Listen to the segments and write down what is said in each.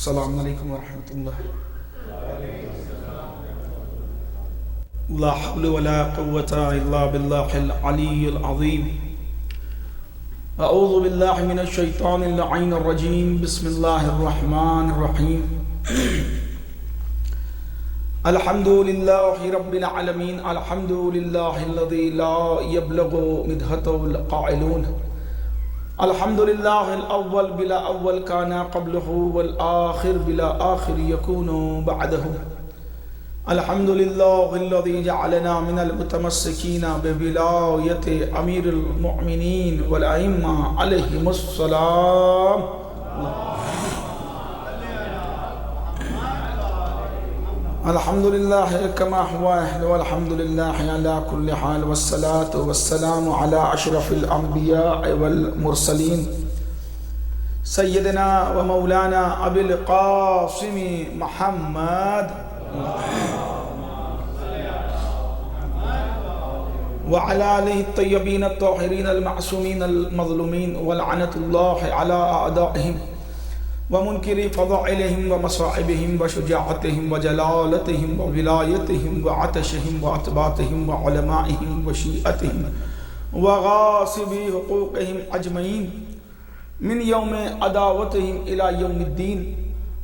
السلام عليكم ورحمة الله. لا حول ولا قوة إلا بالله العلي العظيم. أعوذ بالله من الشيطان اللعين الرجيم. بسم الله الرحمن الرحيم. الحمد لله رب العالمين. الحمد لله الذي لا يبلغ مدحته القائلون. الحمد لله الأول بلا أول كان قبله، والآخر بلا آخر يكون بعده. الحمد لله الذي جعلنا من المتمسكين بولاية أمير المؤمنين والأئمة عليهم السلام. الحمد لله كما هو، والحمد لله على كل حال، والصلاة والسلام على أشرف الأنبياء والمرسلين سيدنا ومولانا أبي القاسم محمد وعلى آله الطيبين الطاهرين المعصومين المظلومين، ولعنة الله على أعدائهم ومنكر فضائلهم ومصائبهم وشجاعتهم وجلالتهم وولايتهم وعطشهم وأتباطهم وعلمائهم وشيئتهم وغاصبي حقوقهم أجمعين من يوم عداوتهم إلى يوم الدين.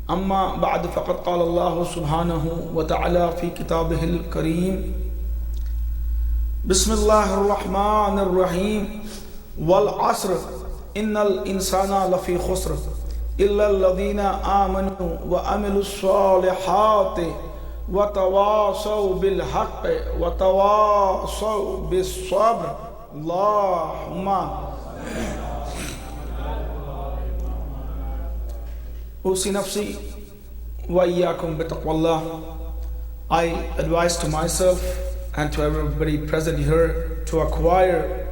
أما بعد، فقد قال الله سبحانه وتعالى في كتابه الكريم: بسم الله الرحمن الرحيم. والعصر إن الإنسان لفي خسر إلا الذين آمنوا وعملوا الصالحات وتواصوا بالحق وتواصوا بالصبر. اللهم أوصي نفسي وإياكم بتقوى الله. I advise to myself and to everybody present here to acquire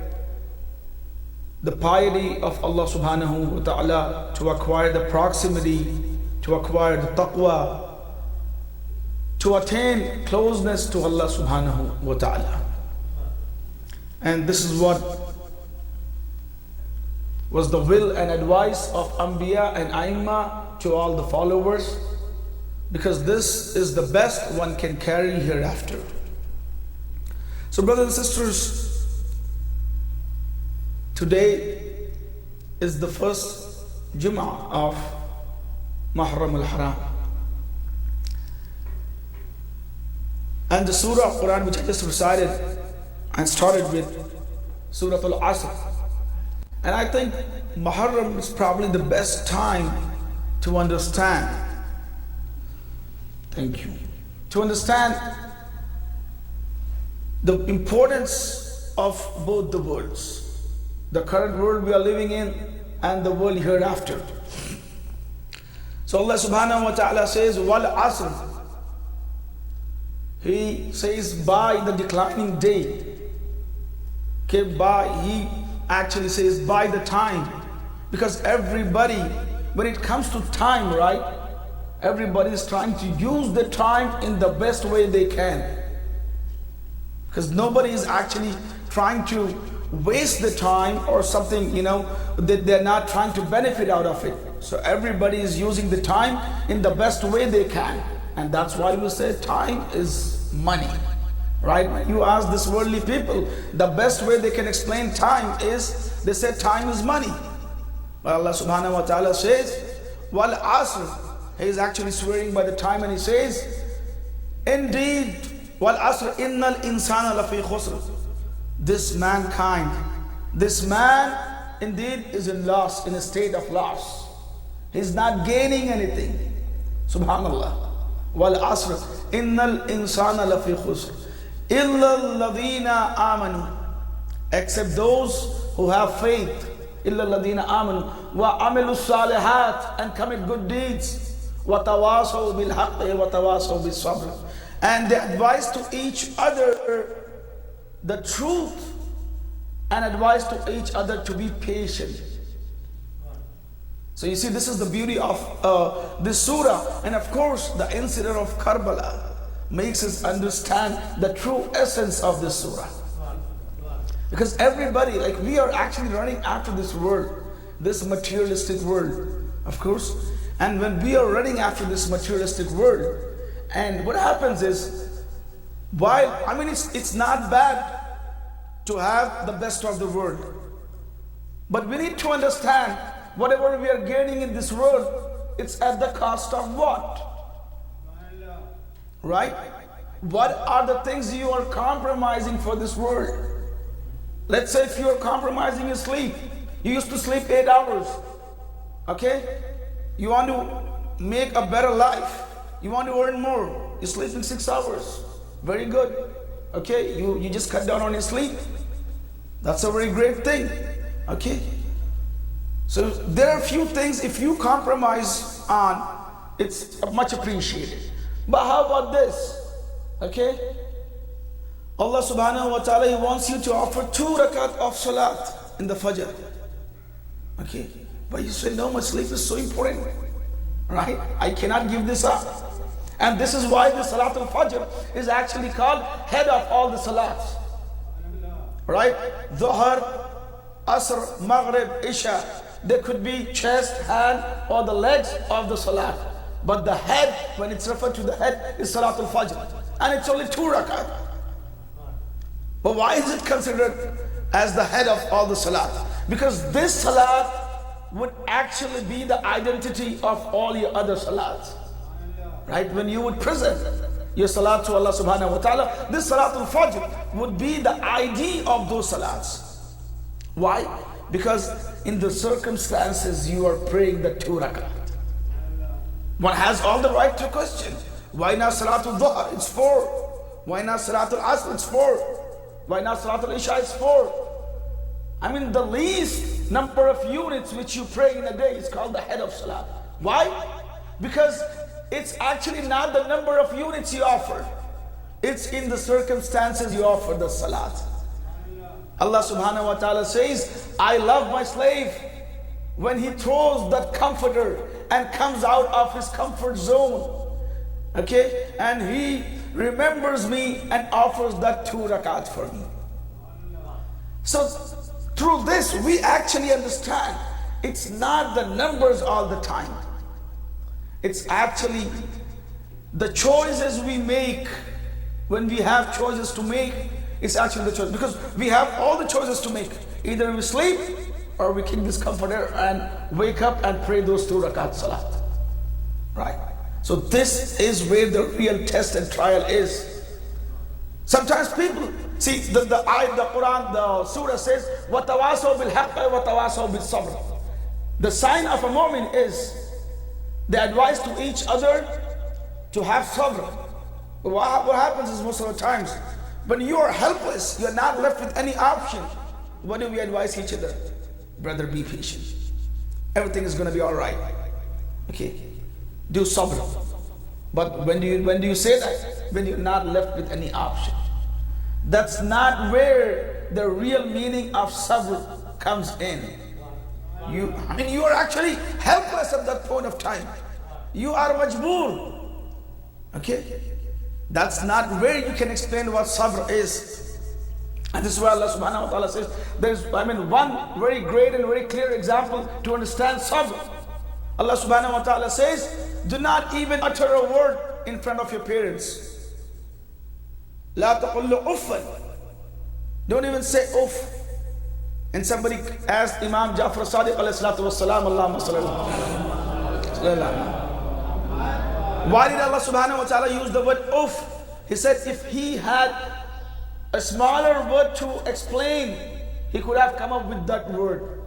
the piety of Allah subhanahu wa ta'ala, to acquire the proximity, to acquire the taqwa, to attain closeness to Allah subhanahu wa ta'ala. And this is what was the will and advice of Anbiya and Aimma to all the followers, because this is the best one can carry hereafter. So brothers and sisters, today is the first Jum'ah of Muharram al-Haram. And the surah of Quran which I just recited and started with Surah Al-Asr. And I think Muharram is probably the best time to understand. Thank you. To understand the importance of both the worlds. The current world we are living in and the world hereafter. So Allah subhanahu wa ta'ala says, Wal Asr. He says by the declining day. He actually says by the time. Because everybody, when it comes to time, right? Everybody is trying to use the time in the best way they can. Because nobody is actually trying to waste the time or something, that they're not trying to benefit out of it. So everybody is using the time in the best way they can. And that's why we say time is money, right? When you ask this worldly people, the best way they can explain time is, they say time is money. But Allah subhanahu wa ta'ala says, Wal Asr. He is actually swearing by the time, and he says, indeed, Wal Asr innal insana lafi khusr. This mankind, this man indeed is in loss, in a state of loss. He's not gaining anything. Subhanallah. Wal Asr innal insana lafi khusr illa alladhina amanu, except those who have faith. Illa alladhina amanu wa amilu salihat, and commit good deeds. Wa tawasaw bil haqqi wa tawasaw bis sabr, and they advise to each other the truth and advise to each other to be patient. So you see, this is the beauty of this surah. And of course, the incident of Karbala makes us understand the true essence of this surah. Because everybody, we are actually running after this world, this materialistic world. Of course, And when we are running after this materialistic world, and what happens is, while, it's not bad to have the best of the world, but we need to understand whatever we are gaining in this world, it's at the cost of what? Right? What are the things you are compromising for this world? Let's say if you are compromising your sleep, you used to sleep 8 hours, okay? You want to make a better life, you want to earn more, you're sleeping 6 hours, very good, okay? You just cut down on your sleep, that's a very great thing, okay? So there are a few things, if you compromise on, it's much appreciated. But how about this? Okay? Allah subhanahu wa ta'ala, He wants you to offer 2 rakat of salat in the Fajr. Okay? But you say, no, my sleep is so important. Right? I cannot give this up. And this is why the Salatul Fajr is actually called head of all the salats. Right? Dhuhr, Asr, Maghrib, Isha. There could be chest, hand, or the legs of the salat. But the head, when it's referred to the head, is Salatul Fajr. And it's only 2 rakat. But why is it considered as the head of all the salat? Because this salat would actually be the identity of all your other salats. Right? When you would present your salat to Allah subhanahu wa ta'ala, this Salatul Fajr would be the ID of those salats. Why? Because in the circumstances you are praying the 2 rakat. One has all the right to question. Why not Salatul Dhuhr? It's 4. Why not Salatul Asr? It's 4. Why not Salatul Isha? It's 4. The least number of units which you pray in a day is called the head of Salat. Why? Because it's actually not the number of units you offer. It's in the circumstances you offer the Salat. Allah subhanahu wa ta'ala says, I love my slave when he throws that comforter and comes out of his comfort zone. Okay? And he remembers me and offers that 2 rakat for me. So through this we actually understand it's not the numbers all the time. It's actually the choices we make. When we have choices to make, it's actually the choice. Because we have all the choices to make. Either we sleep or we kick this comforter and wake up and pray those 2 rakat salat. Right? So this is where the real test and trial is. Sometimes people, see the Quran, the surah says, وَتَوَاسَوْا بِالْحَقِّ وَتَوَاسَوْا بِالصَّبْرِ. The sign of a mu'min is the advice to each other to have sabr. What happens is most of the times, when you are helpless, you are not left with any option, what do we advise each other? Brother, be patient. Everything is going to be all right. Okay? Do sabr. But when do you say that? When you're not left with any option. That's not where the real meaning of sabr comes in. You are actually helpless at that point of time. You are majboor. Okay? That's not where you can explain what sabr is. And this is why Allah subhanahu wa ta'ala says, there's one very great and very clear example to understand sabr. Allah subhanahu wa ta'ala says, do not even utter a word in front of your parents. La taqullu uffan. Don't even say uff. And somebody asked Imam Jafar Sadiq alayhi salatu wassalam, Allahumma sallallahu alayhi wa. Why did Allah subhanahu wa ta'ala use the word uff? He said if he had a smaller word to explain, he could have come up with that word.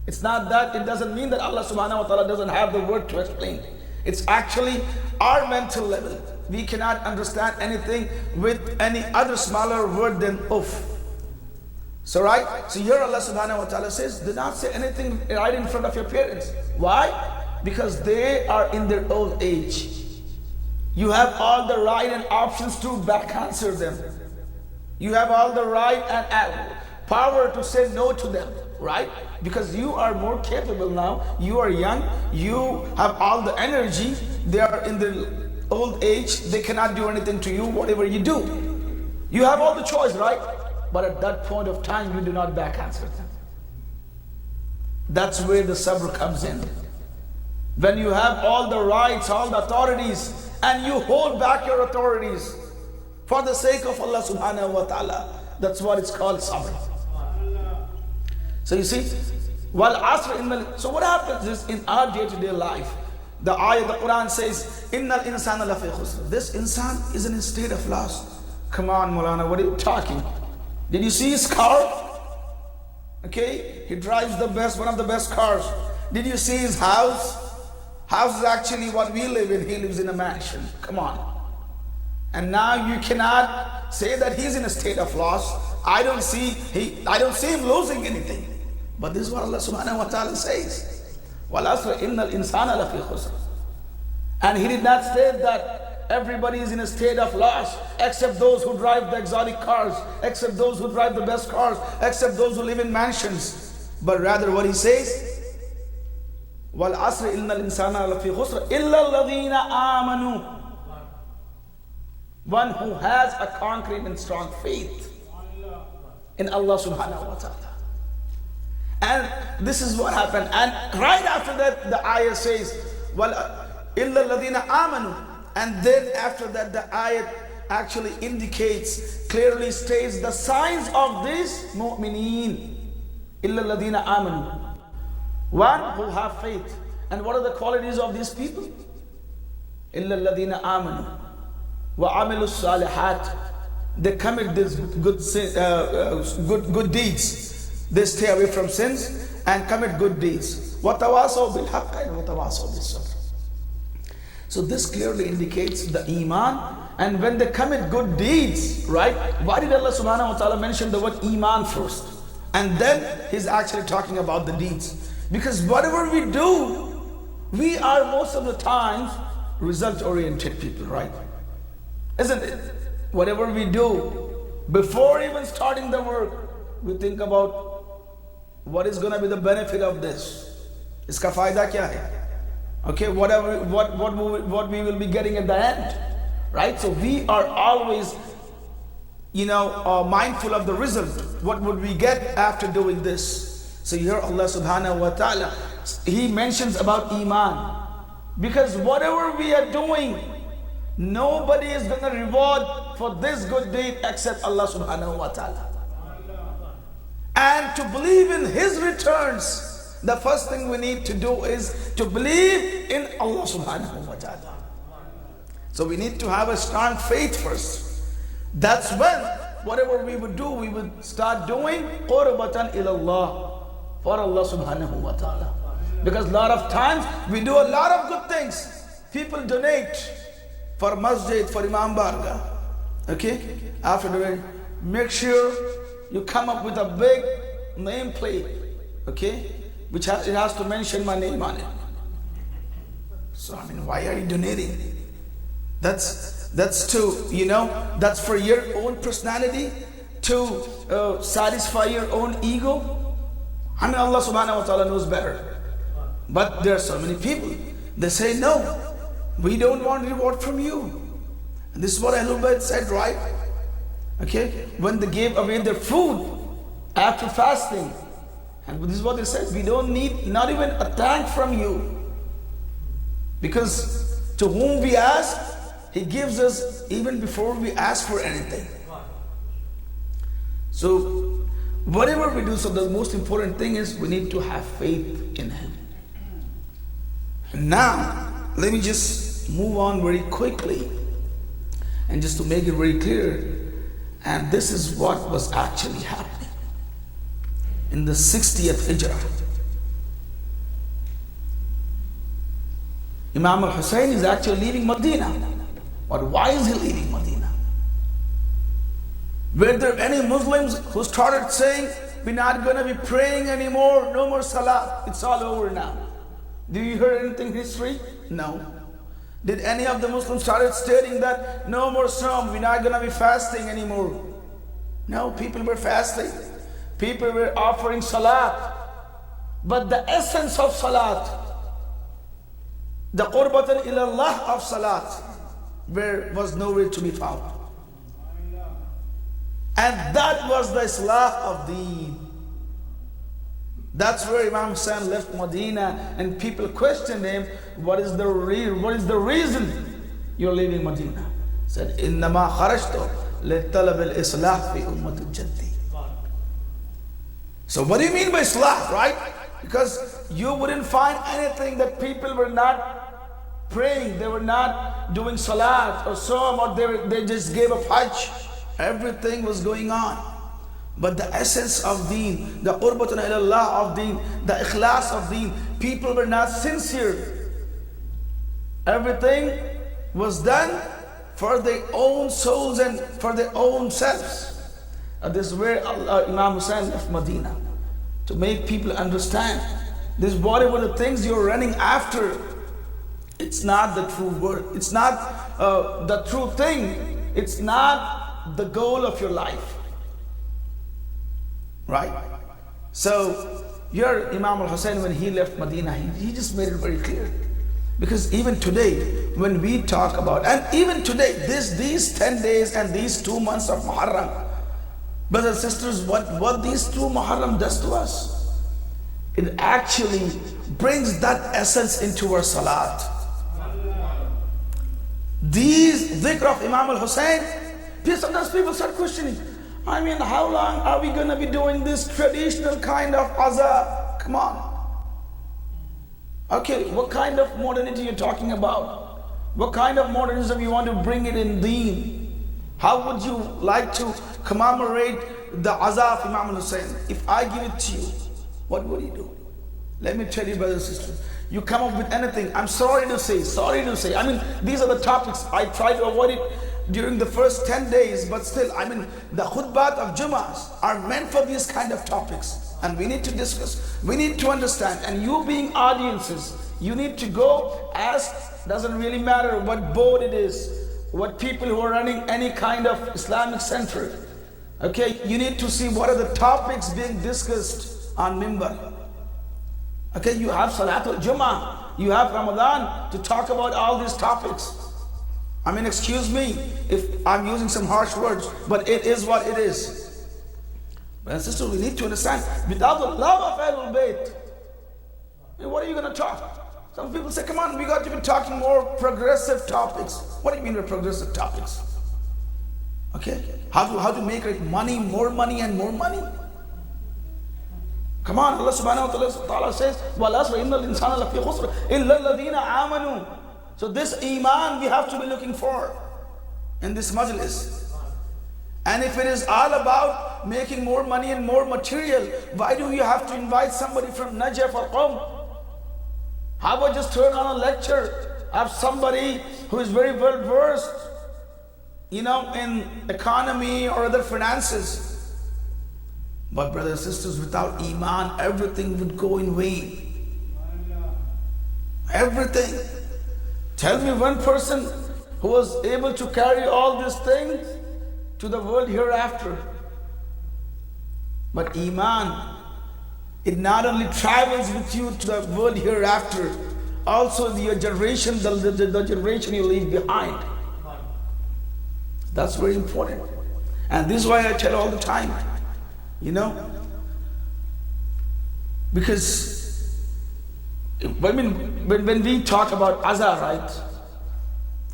It's not that, it doesn't mean that Allah subhanahu wa ta'ala doesn't have the word to explain. It's actually our mental level. We cannot understand anything with any other smaller word than uff. So so here Allah subhanahu wa ta'ala says, do not say anything right in front of your parents. Why? Because they are in their old age. You have all the right and options to back answer them. You have all the right and power to say no to them, right? Because you are more capable now. You are young. You have all the energy. They are in their old age. They cannot do anything to you, whatever you do. You have all the choice, right? But at that point of time, you do not back answer them. That's where the sabr comes in. when you have all the rights, all the authorities, and you hold back your authorities for the sake of Allah subhanahu wa ta'ala. That's what it's called sabr. So you see, so what happens is in our day-to-day life, the ayah, the Quran says, Innal insana lafi khusr. This insan is in a state of loss. Come on, Maulana, what are you talking? Did you see his car? Okay, he drives one of the best cars. Did you see his house? House is actually what we live in. He lives in a mansion. Come on. And now you cannot say that he's in a state of loss. I don't see him losing anything. But this is what Allah subhanahu wa ta'ala says. Wal asr innal insana lafi khusr. And he did not say that everybody is in a state of loss except those who drive the exotic cars, except those who drive the best cars, except those who live in mansions. But rather what he says, Wal asr innal insana lafi khusr illa alladhina amanu. One who has a concrete and strong faith in Allah subhanahu wa ta'ala. And this is what happened. And right after that, the ayah says, Wal illa alladhina amanu. And then after that, the ayat actually indicates, clearly states the signs of this mu'mineen. Illa alladhina amanu. One who have faith. And what are the qualities of these people? Illa alladhina amanu wa amilu salihat. They commit these good deeds. They stay away from sins and commit good deeds. Wa tawasaw bil haqq wa tawasaw bis sabr. So this clearly indicates the iman. And when they commit good deeds, right? Why did Allah subhanahu wa ta'ala mention the word iman first? And then he's actually talking about the deeds. Because whatever we do, we are most of the times result-oriented people, right? Isn't it? Whatever we do, before even starting the work, we think about what is going to be the benefit of this. Iska fayda kya hai? Okay, what we will be getting at the end, right? So we are always, mindful of the result. What would we get after doing this? So here Allah subhanahu wa ta'ala, He mentions about iman. Because whatever we are doing, nobody is going to reward for this good deed except Allah subhanahu wa ta'ala. And to believe in His returns, the first thing we need to do is to believe in Allah subhanahu wa ta'ala. So we need to have a strong faith first. That's when whatever we would do, we would start doing qurbatan ilallah, for Allah subhanahu wa ta'ala. Because a lot of times we do a lot of good things. People donate for masjid, for Imam Barga. Okay? After doing, make sure you come up with a big nameplate. Okay? Which it has to mention my name on it. So why are you donating? That's that's for your own personality, to satisfy your own ego. Allah subhanahu wa ta'ala knows better. But there are so many people, they say, no, we don't want reward from you. And this is what Ahlul Bayt said, right? Okay? When they gave away their food after fasting, and this is what they said, we don't need not even a thank from you. Because to whom we ask, He gives us even before we ask for anything. So whatever we do, so the most important thing is we need to have faith in Him. Now, let me just move on very quickly, and just to make it very clear, and this is what was actually happening in the 60th Hijrah. Imam al-Hussein is actually leaving Medina. But why is he leaving Medina? Were there any Muslims who started saying, we're not going to be praying anymore, no more salah, it's all over now? Do you hear anything in history? No. Did any of the Muslims started stating that no more Sawm, we're not going to be fasting anymore? No, people were fasting. People were offering salat. But the essence of salat, the qurbatan ilallah of salat, was nowhere to be found. And that was the islah of deen. That's where Imam Hussain left Medina, and people questioned him, what is the reason you're leaving Medina? He said, إِنَّمَا خَرَجْتُ لِطَلَبِ الْإِصْلَاحِ فِي أُمَّةِ الْجَدِّ. So what do you mean by Islah, right? Because you wouldn't find anything that people were not praying, they were not doing salat or Sawm, or they just gave up Hajj. Everything was going on. But the essence of deen, the qurbatun ilallah of deen, the ikhlas of deen, people were not sincere. Everything was done for their own souls and for their own selves. This is where Imam Hussain left Medina, to make people understand this, whatever the things you're running after, it's not the true word, it's not the true thing, it's not the goal of your life. Right? So here Imam al-Hussain, when he left Medina, he just made it very clear. Because even today, when we talk about, and even today, these 10 days and these 2 months of Muharram, brothers and sisters, what these 2 Muharram does to us, it actually brings that essence into our salat. These dhikr of Imam al-Hussain, sometimes people start questioning, I mean, how long are we going to be doing this traditional kind of azan? Come on. Okay, what kind of modernity you're talking about? What kind of modernism you want to bring it in deen? How would you like to commemorate the azan of Imam al-Hussain? If I give it to you, what would you do? Let me tell you, brothers and sisters, you come up with anything, I'm sorry to say. I mean, these are the topics. I try to avoid it during the first 10 days, but still, I mean, the khutbat of Jummahs are meant for these kind of topics, and we need to discuss, we need to understand, and you being audiences, you need to go ask, doesn't really matter what board it is, what people who are running any kind of Islamic center, okay, you need to see what are the topics being discussed on Mimbar. Okay, you have Salatul Jummah, you have Ramadan to talk about all these topics. I mean, excuse me if I'm using some harsh words, but it is what it is. Brothers and sisters, we need to understand, without the love of Ahlul Bayt, what are you going to talk? Some people say, come on, we got to be talking more progressive topics. What do you mean by progressive topics? Okay, how to make money, more money and more money? Come on, Allah subhanahu wa ta'ala says, وَالْأَسْرِ إِنَّ الْإِنسَانَ لَفِي خُسْرٍ إِلَّا الَّذِينَ آمَنُوا. So this iman we have to be looking for in this majlis. And if it is all about making more money and more material, why do you have to invite somebody from Najaf or Qom? How about just turn on a lecture of somebody who is very well versed, in economy or other finances? But brothers and sisters, without iman, everything would go in vain. Everything. Tell me one person who was able to carry all these things to the world hereafter. But Iman, it not only travels with you to the world hereafter, also your generation, the generation you leave behind. That's very important. And this is why I tell all the time, because when we talk about azan, right?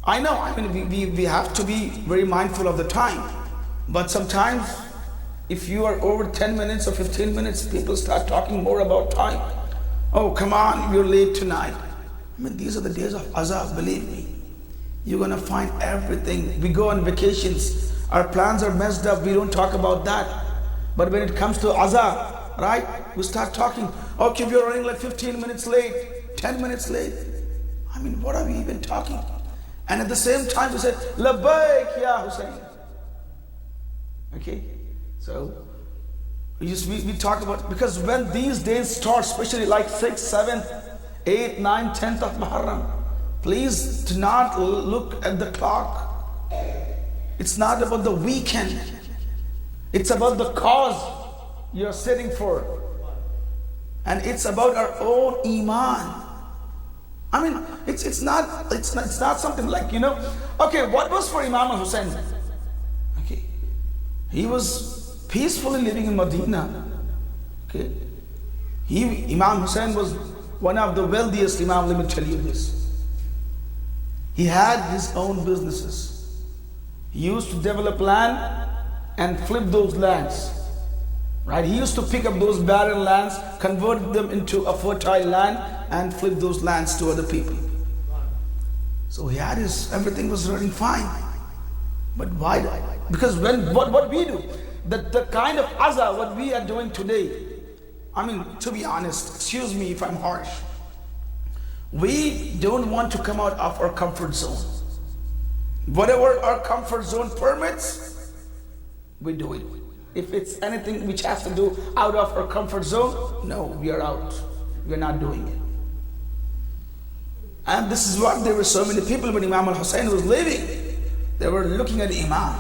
I know, we have to be very mindful of the time. But sometimes, if you are over 10 minutes or 15 minutes, people start talking more about time. Oh, come on, you're late tonight. These are the days of azan, believe me. You're going to find everything. We go on vacations. Our plans are messed up. We don't talk about that. But when it comes to azan, right? We start talking. Okay, we're running like 15 minutes late, 10 minutes late. What are we even talking? And at the same time, we said, Labbaik ya Hussain. Okay? So, we talk about, because when these days start, especially like 6th, 7th, 8th, 9th, 10th of Muharram, please do not look at the clock. It's not about the weekend. It's about the cause you're sitting for. And it's about our own iman. It's not something like, okay, what was for Imam al-Hussain? Okay. He was peacefully living in Medina. Okay. Imam Hussein was one of the wealthiest Imam, let me tell you this. He had his own businesses. He used to develop land and flip those lands. Right? He used to pick up those barren lands, convert them into a fertile land, and flip those lands to other people. So he had everything was running fine. But why? Because what we do, the kind of azah what we are doing today, I mean, to be honest, excuse me if I'm harsh, we don't want to come out of our comfort zone. Whatever our comfort zone permits, we do it. If it's anything which has to do out of our comfort zone, no, we are out. We're not doing it. And this is what there were so many people when Imam al-Hussein was living. They were looking at the Imam.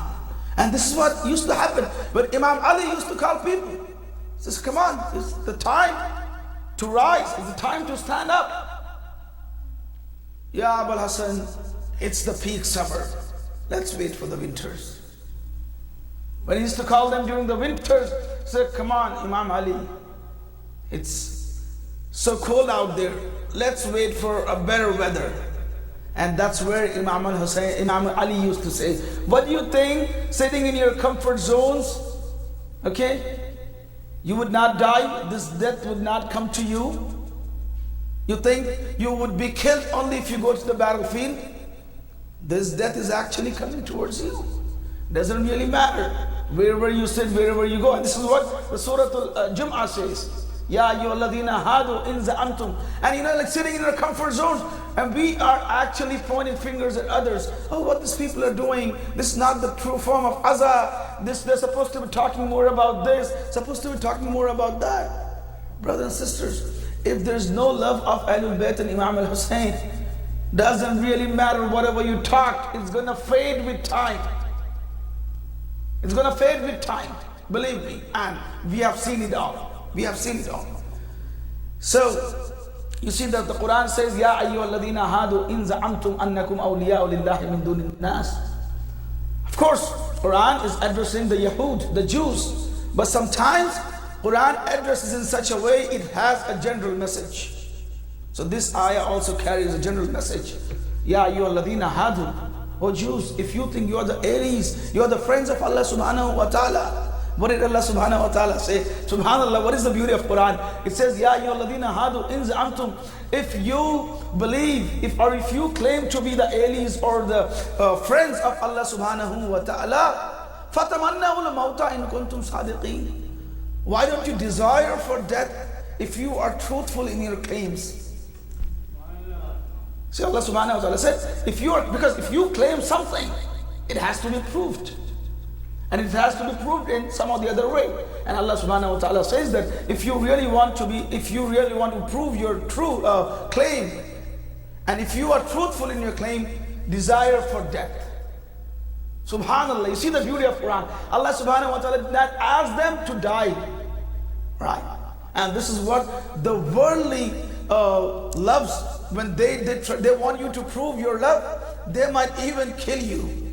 And this is what used to happen. But Imam Ali used to call people. He says, come on, it's the time to rise. It's the time to stand up. Ya Abul Hassan, it's the peak summer. Let's wait for the winters. When he used to call them during the winters, he said, come on, Imam Ali, it's so cold out there. Let's wait for a better weather. And that's where Imam Ali used to say, what do you think, sitting in your comfort zones, okay, you would not die, this death would not come to you? You think you would be killed only if you go to the battlefield? This death is actually coming towards you. Doesn't really matter wherever you sit, wherever you go. And this is what the Surah Al-Jum'ah says. Ya ayyuhalladhina hadu in za'amtum. And like sitting in our comfort zones, and we are actually pointing fingers at others. Oh, what these people are doing, this is not the true form of azah. They're supposed to be talking more about this, supposed to be talking more about that. Brothers and sisters, if there's no love of Ahlul Bayt and Imam al-Hussein, doesn't really matter whatever you talk, it's gonna fade with time. It's gonna fade with time, believe me. And we have seen it all. We have seen it all. So, you see that the Quran says, Ya ayyuhalladhina hadu in za'amtum annakum awliya'u lillahi min dunin nas. Of course, Quran is addressing the Yahud, the Jews. But sometimes, Quran addresses in such a way, it has a general message. So this ayah also carries a general message. Ya ayyuhalladhina hadu. Oh Jews, if you think you are the heirs, you are the friends of Allah subhanahu wa ta'ala. What did Allah subhanahu wa ta'ala say? Subhanallah, what is the beauty of Quran? It says, Ya ayyuhalladhina hadu in za'amtum. If you believe, if you claim to be the heirs or the friends of Allah subhanahu wa ta'ala, fatamannahu al-mawta in kuntum sadiqeen. Why don't you desire for death if you are truthful in your claims? See, Allah subhanahu wa ta'ala said, because if you claim something, it has to be proved. And it has to be proved in some or the other way. And Allah subhanahu wa ta'ala says that if you really want to prove your true claim, and if you are truthful in your claim, desire for death. Subhanallah, you see the beauty of Quran. Allah subhanahu wa ta'ala did not ask them to die. Right? And this is what the worldly loves. When they want you to prove your love, they might even kill you.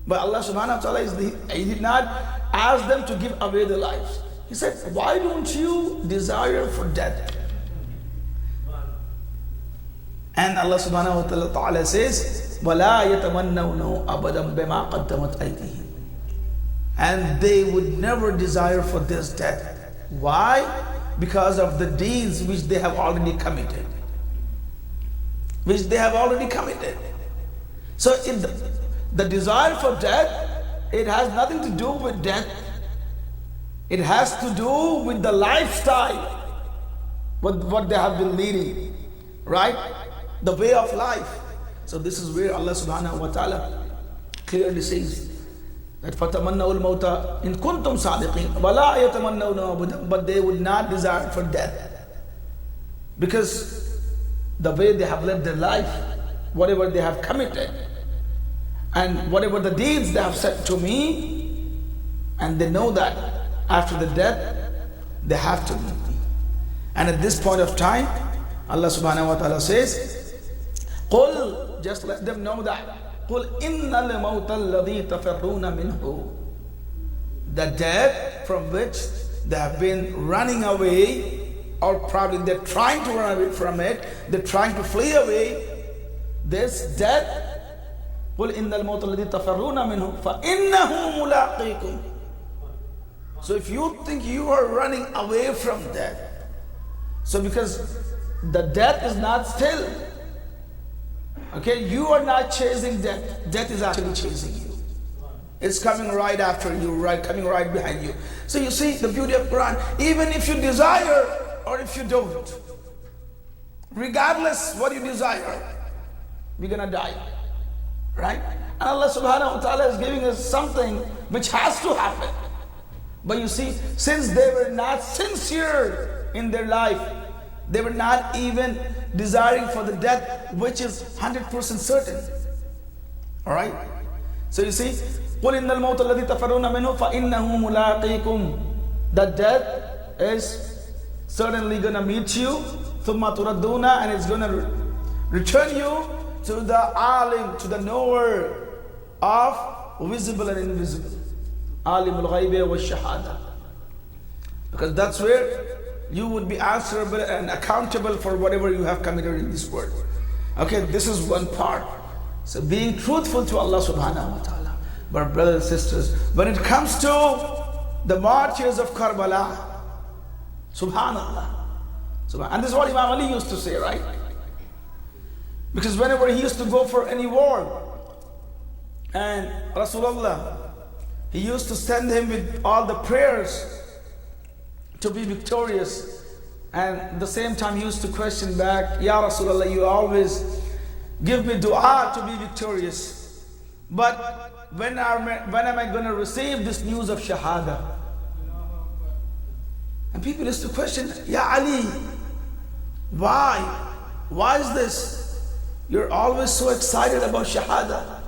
But Allah subhanahu wa ta'ala, He did not ask them to give away their lives. He said, why don't you desire for death? And Allah subhanahu wa ta'ala says, وَلَا يَتَمَنَّوْنَهُ أَبَدًا بِمَا قَدَّمَتْ أَيْدِيهِمْ. And they would never desire for this death. Why? Because of the deeds which they have already committed. Which they have already committed. So the desire for death, it has nothing to do with death. It has to do with the lifestyle, what they have been leading, right? The way of life. So this is where Allah subhanahu wa ta'ala clearly says that فَتَمَنَّوُا الْمَوْتَ إِن كُنْتُمْ صَادِقِينَ وَلَا يَتَمَنَّوْنَهُ. But they would not desire for death. Because the way they have led their life, whatever they have committed, and whatever the deeds they have said to me, and they know that after the death, they have to meet me. And at this point of time, Allah subhanahu wa ta'ala says, قُلْ, just let them know that, قُلْ إِنَّ الْمَوْتَ الَّذِي تَفِرُّونَ مِنْهُ. The death from which they have been running away, or probably they're trying to run away from it, they're trying to flee away this death. قُلْ إِنَّ الْمَوْتَ الَّذِي تَفَرُّونَ مِنْهُ فَإِنَّهُ مُلَاقِيكُمْ. So if you think you are running away from death, so because the death is not still, okay, you are not chasing death, death is actually chasing you. It's coming right after you, right, coming right behind you. So you see the beauty of Quran. Even if you desire or if you don't, regardless what you desire, we're gonna die, right? And Allah subhanahu wa ta'ala is giving us something which has to happen. But you see, since they were not sincere in their life, they were not even desiring for the death which is 100% certain. All right? So you see, قُلْ إِنَّ الْمَوْتَ الَّذِي تَفَرُّونَ مِنْهُ فَإِنَّهُ مُلَاقِيكُمْ. That death is certainly going to meet you, ثُمَّ تُرَدُّونَ, and it's going to return you to the alim, to the knower of visible and invisible. Alimul ghaibi wa shahada. Because that's where you would be answerable and accountable for whatever you have committed in this world. Okay, this is one part. So being truthful to Allah subhanahu wa ta'ala. But brothers and sisters, when it comes to the martyrs of Karbala, subhanallah. And this is what Imam Ali used to say, right? Because whenever he used to go for any war, and Rasulullah, he used to send him with all the prayers to be victorious. And at the same time he used to question back, Ya Rasulullah, you always give me dua to be victorious. But when am I going to receive this news of Shahada? And people used to question, Ya Ali, why? Why is this? You're always so excited about Shahada.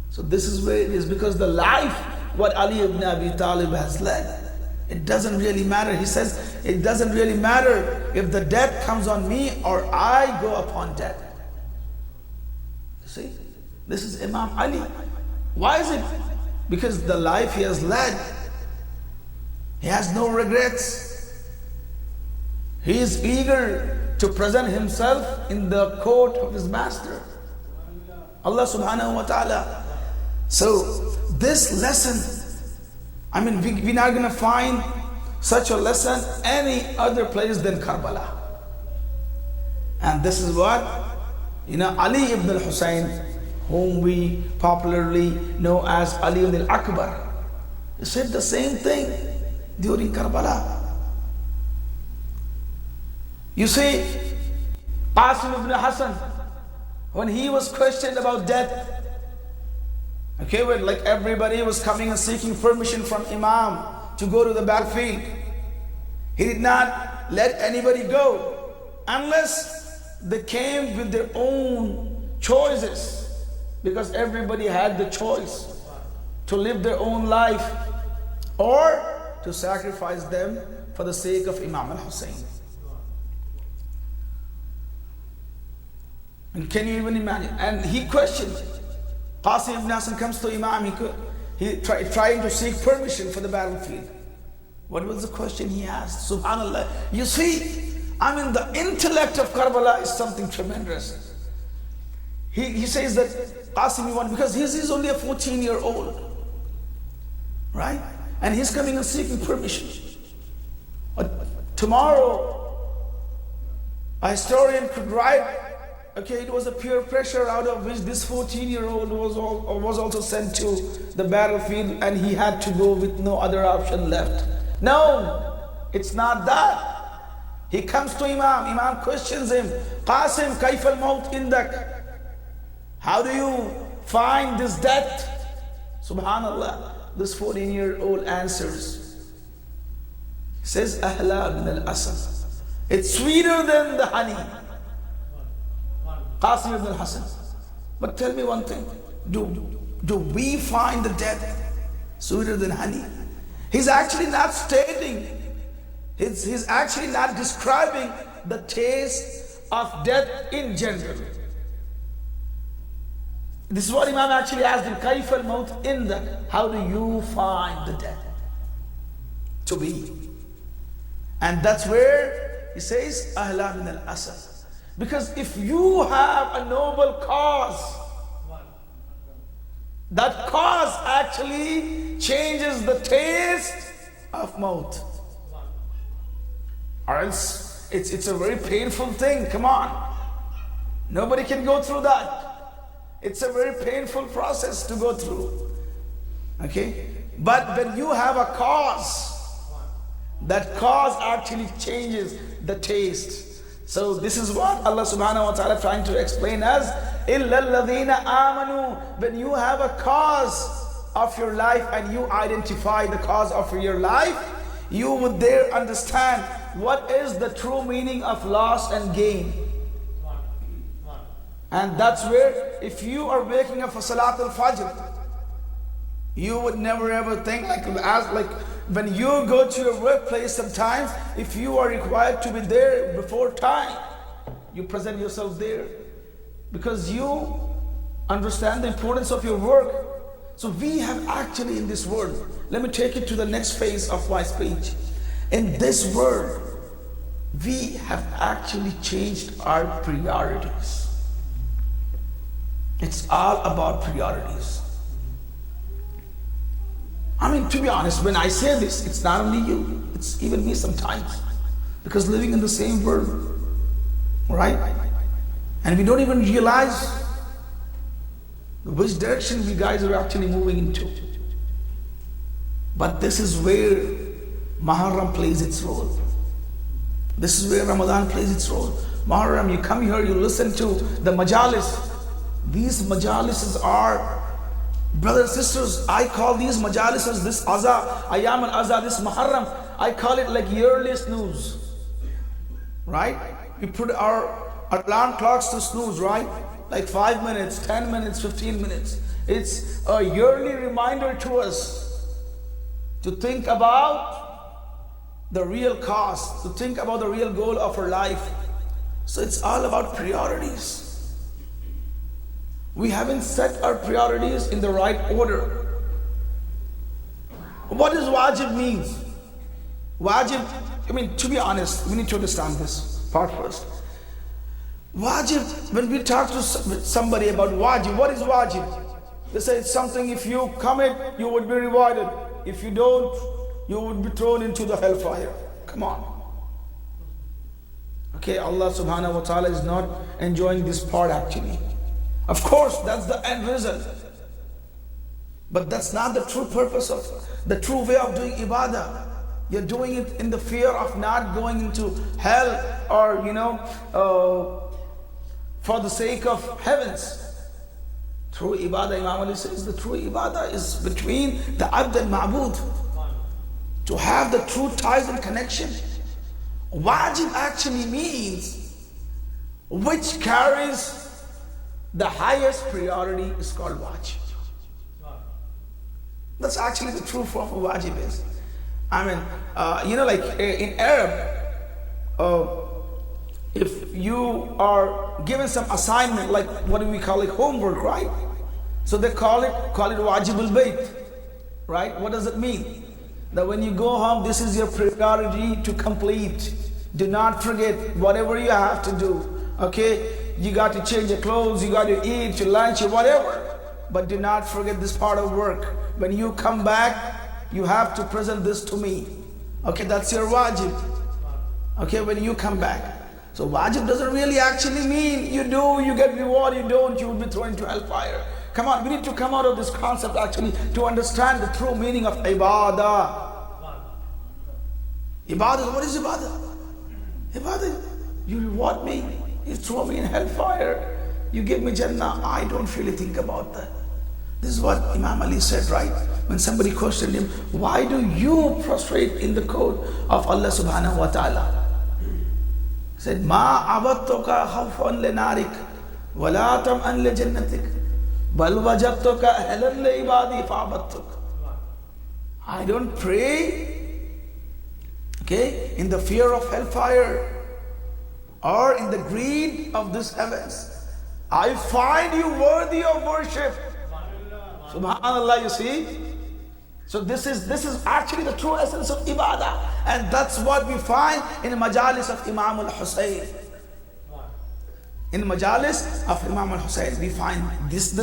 So this is where it is, because the life what Ali ibn Abi Talib has led, it doesn't really matter. He says, it doesn't really matter if the death comes on me or I go upon death. See, this is Imam Ali. Why is it? Because the life he has led, he has no regrets. He is eager to present himself in the court of his master, Allah subhanahu wa ta'ala. So this lesson, I mean, we're not going to find such a lesson any other place than Karbala. And this is what, Ali ibn al-Hussein, whom we popularly know as Ali ibn al-Akbar, he said the same thing during Karbala. You see, Qasim ibn Hassan, when he was questioned about death, okay, when like everybody was coming and seeking permission from Imam to go to the battlefield, he did not let anybody go unless they came with their own choices, because everybody had the choice to live their own life or to sacrifice them for the sake of Imam al-Hussein. And can you even imagine? And he questioned. Qasim ibn Hassan comes to Imam, trying to seek permission for the battlefield. What was the question he asked? Subhanallah. You see, I mean, the intellect of Karbala is something tremendous. He says that Qasim won because he's only a 14-year-old, right? And he's coming and seeking permission. But tomorrow, a historian could write, okay, it was a peer pressure out of which this 14-year-old was also sent to the battlefield, and he had to go with no other option left. No, it's not that. He comes to Imam. Imam questions him, Qasim, kayf al-maut indak? How do you find this death? Subhanallah, this 14-year-old answers. He says, Ahla min al-asal. It's sweeter than the honey. Qasim ibn al-Hassan. But tell me one thing, do we find the death sweeter than honey? He's actually not stating, he's actually not describing the taste of death in general. This is what Imam actually asked him, Kaif al-maut indak? How do you find the death to be? And that's where he says, Ahla min al-asal. Because if you have a noble cause, that cause actually changes the taste of mouth. Or else it's a very painful thing. Come on. Nobody can go through that. It's a very painful process to go through. Okay? But when you have a cause, that cause actually changes the taste. So this is what Allah subhanahu wa ta'ala trying to explain as إِلَّا الَّذِينَ آمَنُوا. When you have a cause of your life and you identify the cause of your life, you would there understand what is the true meaning of loss and gain. And that's where if you are waking up for Salat al-Fajr, you would never ever think like when you go to your workplace sometimes, if you are required to be there before time, you present yourself there because you understand the importance of your work. So we have actually in this world, let me take it to the next phase of my speech. In this world, we have actually changed our priorities. It's all about priorities. I mean, to be honest, when I say this, it's not only you, it's even me sometimes. Because living in the same world, right? And we don't even realize which direction we guys are actually moving into. But this is where Muharram plays its role. This is where Ramadan plays its role. Muharram, you come here, you listen to the majalis. These majalises are, brothers and sisters, I call these majalises, this Azza, Ayam al-Azza, this Muharram, I call it like yearly snooze. Right? We put our alarm clocks to snooze, right? Like 5 minutes, 10 minutes, 15 minutes. It's a yearly reminder to us to think about the real cause, to think about the real goal of our life. So it's all about priorities. We haven't set our priorities in the right order. What does wajib means? Wajib, I mean, to be honest, we need to understand this part first. Wajib, when we talk to somebody about wajib, what is wajib? They say it's something, if you commit, you would be rewarded. If you don't, you would be thrown into the hellfire. Come on. Okay, Allah subhanahu wa ta'ala is not enjoying this part actually. Of course, that's the end result. But that's not the true purpose of the true way of doing ibadah. You're doing it in the fear of not going into hell or, for the sake of heavens. True ibadah, Imam Ali says, the true ibadah is between the abd and ma'bud. To have the true ties and connection. Wajib actually means which carries the highest priority is called wajib. That's actually the true form of wajib is. I mean, like in Arab, if you are given some assignment, like what do we call it, homework, right? So they call it wajib al-bayt, right? What does it mean? That when you go home, this is your priority to complete. Do not forget whatever you have to do, okay? You got to change your clothes, you got to eat, your lunch, or whatever. But do not forget this part of work. When you come back, you have to present this to me. Okay, that's your wajib. Okay, when you come back. So wajib doesn't really actually mean you do, you get reward, you don't, you will be thrown into hellfire. Come on, we need to come out of this concept actually to understand the true meaning of ibadah. Ibadah, what is ibadah? Ibadah, you reward me, you throw me in hellfire, you give me Jannah. I don't really think about that. This is what Imam Ali said, right? When somebody questioned him, why do you prostrate in the code of Allah subhanahu wa ta'ala? He said, Ma abattuka khawfan li narik, wa la tam'an li jannatik, bal wajadtuka ahlan li ibadi fa'abattuk. I don't pray, okay, in the fear of hellfire or in the greed of this heavens. I find you worthy of worship. Subhanallah, you see? So this is actually the true essence of ibadah. And that's what we find in the majalis of Imam al-Husayn. In majalis of Imam al-Husayn, we find this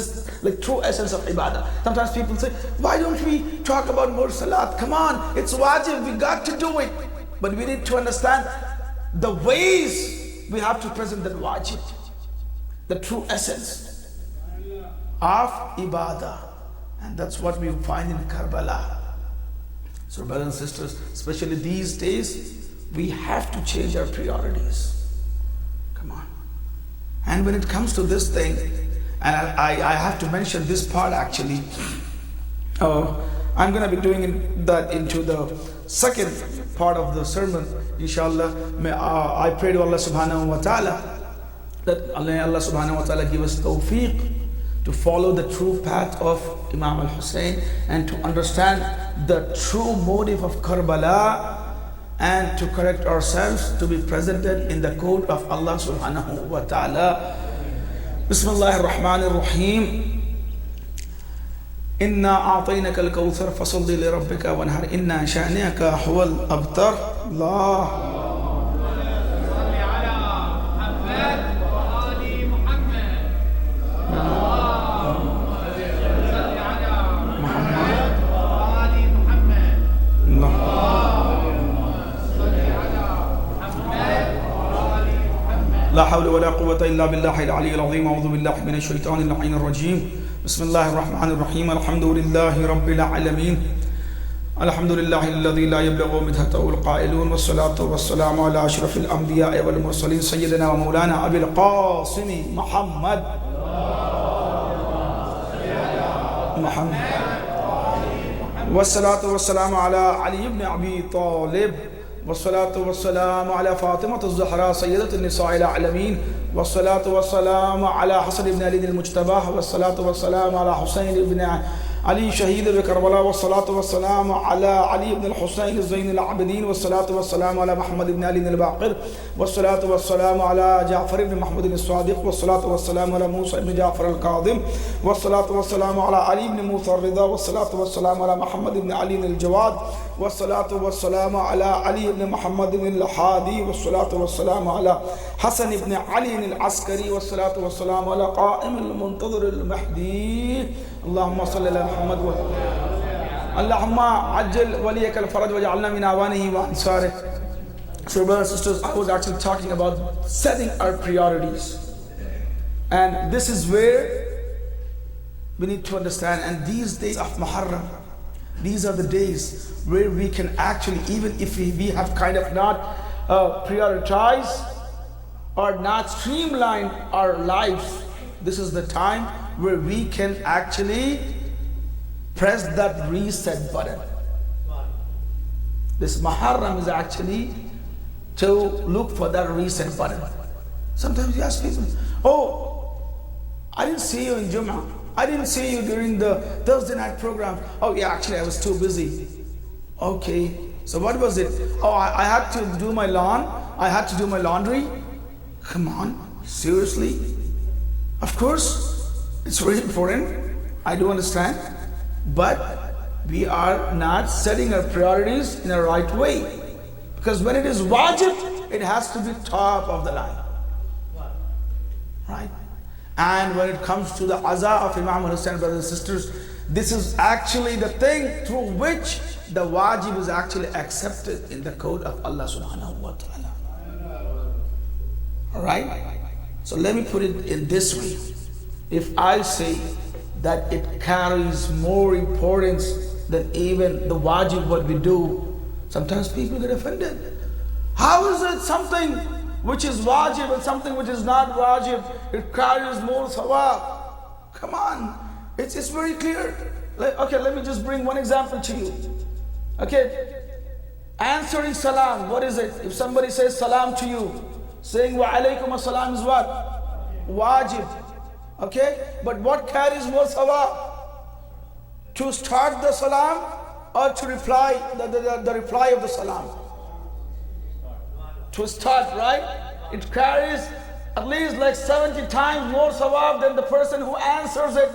like true essence of ibadah. Sometimes people say, why don't we talk about more salat? Come on, it's wajib, we got to do it. But we need to understand the ways we have to present that wajib, the true essence of ibadah. And that's what we find in Karbala. So brothers and sisters, especially these days, we have to change our priorities. Come on. And when it comes to this thing, and I have to mention this part actually, I'm going to be doing that into the second part of the sermon, inshallah. I pray to Allah subhanahu wa ta'ala that Allah subhanahu wa ta'ala give us tawfiq to follow the true path of Imam al-Husayn and to understand the true motive of Karbala and to correct ourselves to be presented in the code of Allah subhanahu wa ta'ala. Bismillah ar-Rahman ar-Rahim. Inna a'tainaka al-kawthar fasalli li rabbika wanhar inna sha'niyaka huwal abtar. Allah. لا حول ولا قوة إلا بالله العلي العظيم. أعوذ بالله من الشيطان اللعين الرجيم. بسم الله الرحمن الرحيم. الحمد لله رب العالمين. الحمد لله الذي لا يبلغ مدحته القائلون والصلاة والسلام على أشرف الأنبياء والمرسلين سيدنا ومولانا أبي القاسم محمد والصلاة والسلام على علي بن أبي طالب والصلاة والسلام على فاطمة الزهراء سيدة النساء العالمين والصلاة والسلام على حسن بن علي المجتبى والصلاة والسلام على حسين بن علي شهيد بكربلاء والصلاة والسلام على علي بن الحسين زين العابدين والصلاة والسلام على محمد بن علي الباقر والصلاة والسلام على جعفر بن محمد الصادق والصلاة والسلام على موسى بن جعفر الكاظم والصلاة والسلام على علي بن موسى الرضا والصلاة والسلام على محمد بن علي الجواد والصلاة والسلام على علي بن محمد بن الحادي والصلاة والسلام على حسن بن علي العسكري والصلاة والسلام على قائم المنتظر المهدي. اللهم صل على محمد اللهم عجل وليك الفرج وجعلنا من أعوانه وأنصاره. So brothers and sisters, I was actually talking about setting our priorities, and this is where we need to understand. And these days of Muharram, these are the days where we can actually, even if we have kind of not prioritized or not streamlined our lives, this is the time where we can actually press that reset button. This Muharram is actually to look for that reset button. Sometimes you ask people, oh, I didn't see you in Jummah. I didn't see you during the Thursday night program. Oh yeah, actually I was too busy. Okay, so what was it? Oh, I had to do my lawn. I had to do my laundry. Come on, seriously? Of course, it's very important. I do understand. But we are not setting our priorities in a right way. Because when it is wajib, it has to be top of the line. Right? And when it comes to the aza of Imam al-Husayn, brothers and sisters, this is actually the thing through which the wajib is actually accepted in the code of Allah subhanahu wa ta'ala. Alright? So let me put it in this way. If I say that it carries more importance than even the wajib what we do, sometimes people get offended. How is it something which is wajib and something which is not wajib, it carries more sawab? Come on, it's very clear. Okay, let me just bring one example to you. Okay, answering salam, what is it? If somebody says salam to you, saying wa alaykum as-salam is what? Wajib. Okay, but what carries more sawab? To start the salam or to reply the reply of the salam? To start, right? It carries at least like 70 times more sawab than the person who answers it.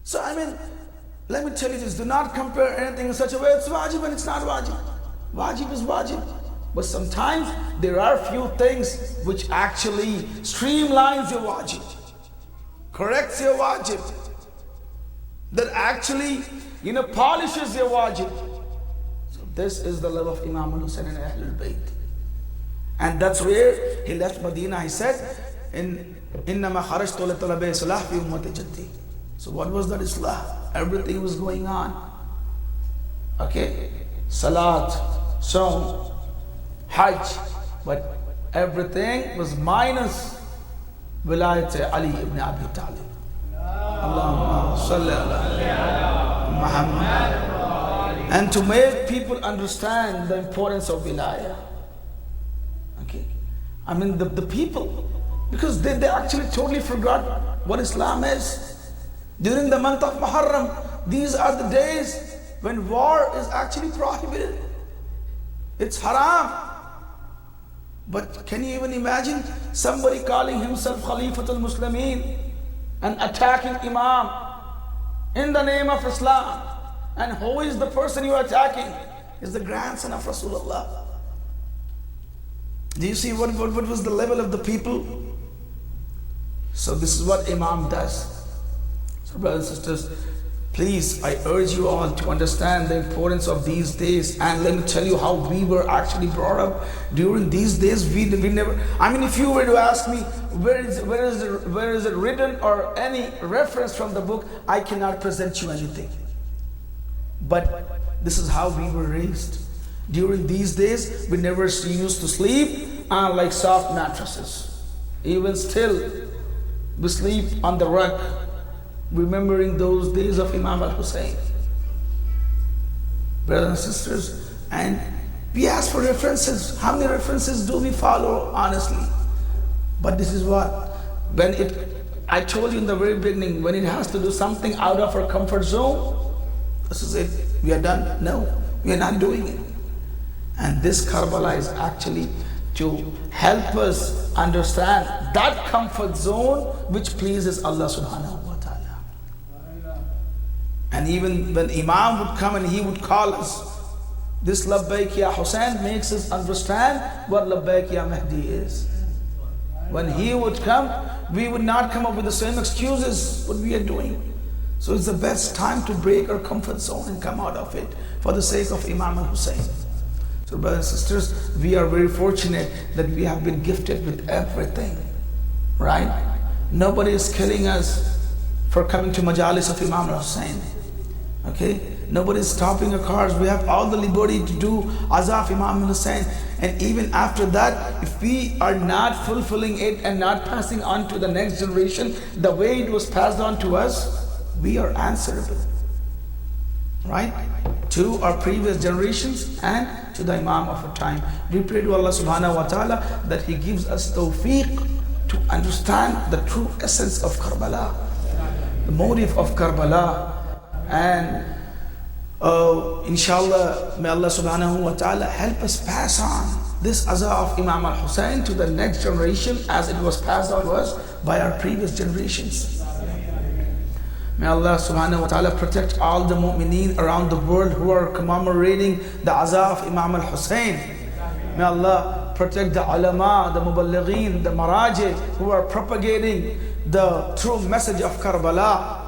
So I mean, Let me tell you this, do not compare anything in such a way, it's wajib and it's not wajib. Wajib is wajib. But sometimes there are few things which actually streamlines your wajib, corrects your wajib, that actually, polishes your wajib. So this is the love of Imam al-Hussein and Ahlul Bayt. And that's where he left Medina. He said, إِنَّمَا خَرَجْتُ لِطَلَبِ إِصْلَاحِ فِي أُمَّةِ جَدِّي. So what was that Islah? Everything was going on. Okay? Salat, Saum, Hajj. But everything was minus Wilayat Ali ibn Abi Talib. Allahumma salli ala Muhammad. And to make people understand the importance of Wilayah. Okay? I mean the people, because they actually totally forgot what Islam is. During the month of Muharram, these are the days when war is actually prohibited. It's haram. But can you even imagine somebody calling himself Khalifatul Muslimin and attacking Imam in the name of Islam? And who is the person you are attacking? Is the grandson of Rasulullah. Do you see what was the level of the people? So this is what Imam does. So brothers and sisters, please, I urge you all to understand the importance of these days. And let me tell you how we were actually brought up during these days. We never, I mean, if you were to ask me, where is it written or any reference from the book, I cannot present you anything. But this is how we were raised. During these days, we never used to sleep on like soft mattresses. Even still, we sleep on the rug, remembering those days of Imam al-Hussein. Brothers and sisters, and we ask for references. How many references do we follow honestly? But this is what, I told you in the very beginning, when it has to do something out of our comfort zone, this is it, we are done. No, we are not doing it. And this Karbala is actually to help us understand that comfort zone which pleases Allah subhanahu wa ta'ala. And even when Imam would come and he would call us, this Labbaik Ya Hussein makes us understand what Labbaik Ya Mahdi is. When he would come, we would not come up with the same excuses what we are doing. So it's the best time to break our comfort zone and come out of it for the sake of Imam al-Hussein. So brothers and sisters, we are very fortunate that we have been gifted with everything, right? Nobody is killing us for coming to Majalis of Imam al-Hussein, okay? Nobody is stopping our cars. We have all the liberty to do Azaf Imam al-Hussein. And even after that, if we are not fulfilling it and not passing on to the next generation the way it was passed on to us, we are answerable, right? To our previous generations and to the Imam of our time. We pray to Allah subhanahu wa ta'ala that He gives us tawfiq to understand the true essence of Karbala, the motive of Karbala. And inshallah, may Allah subhanahu wa ta'ala help us pass on this azah of Imam al-Hussein to the next generation as it was passed on to us by our previous generations. May Allah subhanahu wa ta'ala protect all the mu'mineen around the world who are commemorating the azah of Imam al-Hussein. May Allah protect the ulama, the muballighin, the maraji who are propagating the true message of Karbala.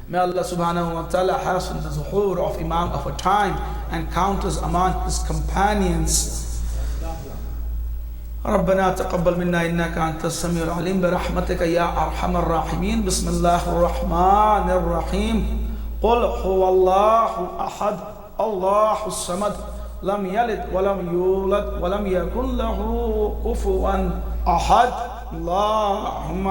May Allah subhanahu wa ta'ala hasten the zuhur of Imam of our time and count us among his companions. ربنا تقبل منا إنك أنت السميع العليم برحمتك يا أرحم الراحمين. بسم الله الرحمن الرحيم. قل هو الله أحد الله الصمد لم يلد ولم يولد ولم يكن له كفوا أحد. اللهم